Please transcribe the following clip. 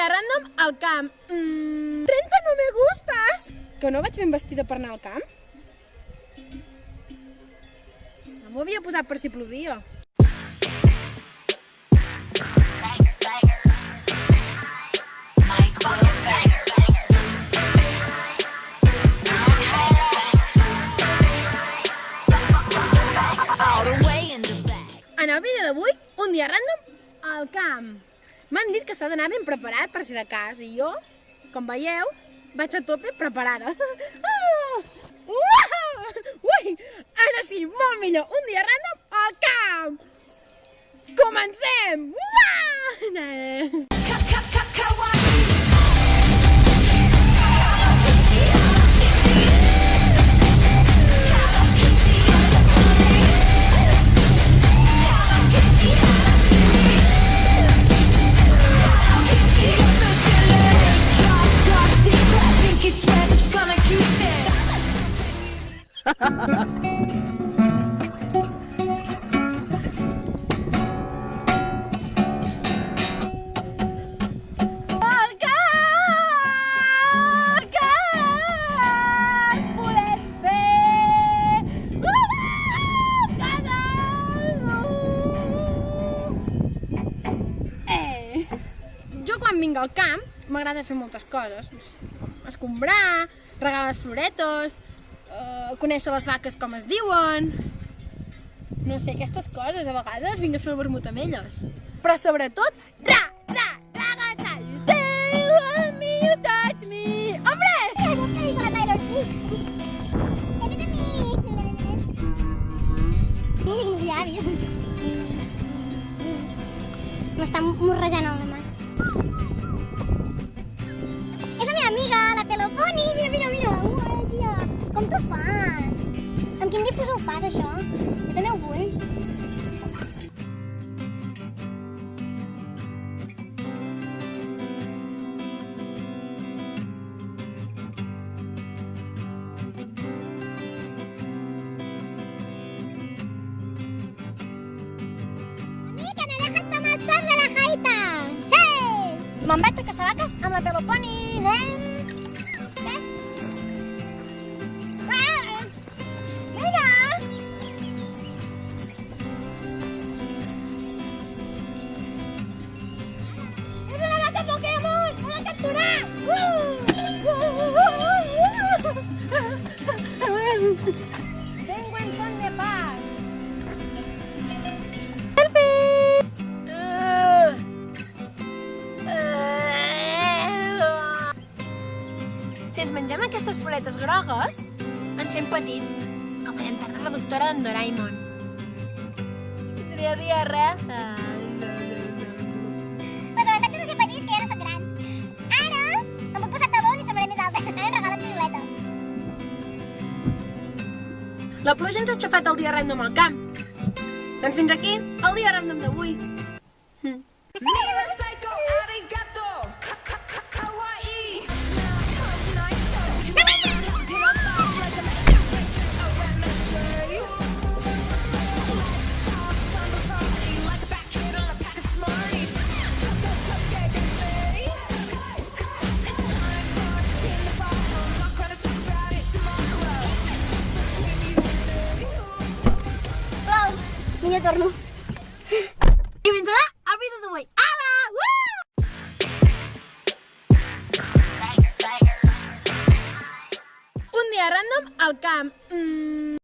dia random al camp. 30 no me gustas! Que no vaig ben vestida per anar al camp? No m'ho havia posat per si plovia. En el vídeo d'avui, un dia random al camp. M'han dit que s'ha d'anar ben preparat per si de cas i jo, com veieu, vaig a tope preparada. Ui, ara sí, molt millor, un dia random al camp. Comencem! Vinc al camp, m'agrada fer moltes coses, escombrar, regar les floretes, conèixer les vaques com es diuen, no sé, aquestes coses, a vegades vinc a fer el vermut amb elles. Però sobretot, ragazza, you say you want me, you touch me, hombre! Mira quins llavis. M'està morrejant el mà. És la meva amiga, la Peloponi. Mira. Uai, tia. Com t'ho fas? Amb quin difusor ho fas, això? Jo també ho vull. Amiga, que me dejas tomar sos de la jaita. Hey! Me'n vaig a caçar vaques amb la Peloponi, anem? Vengo en son de paz. Si ens mengem aquestes floretes grogues, ens fem petits, com la llanterna reductora d'en Doraemon. Tindria diarrea. Però l'avantatge de ser petits que ja no soc gran. Ara em puc posar talons i seré més alta. Ara em regalen piruleta. La pluja ens ha aixafat el dia random al camp. Doncs fins aquí el dia random d'avui. Millor torno. I fins allà el vídeo d'avui. Ala! Un dia random al camp.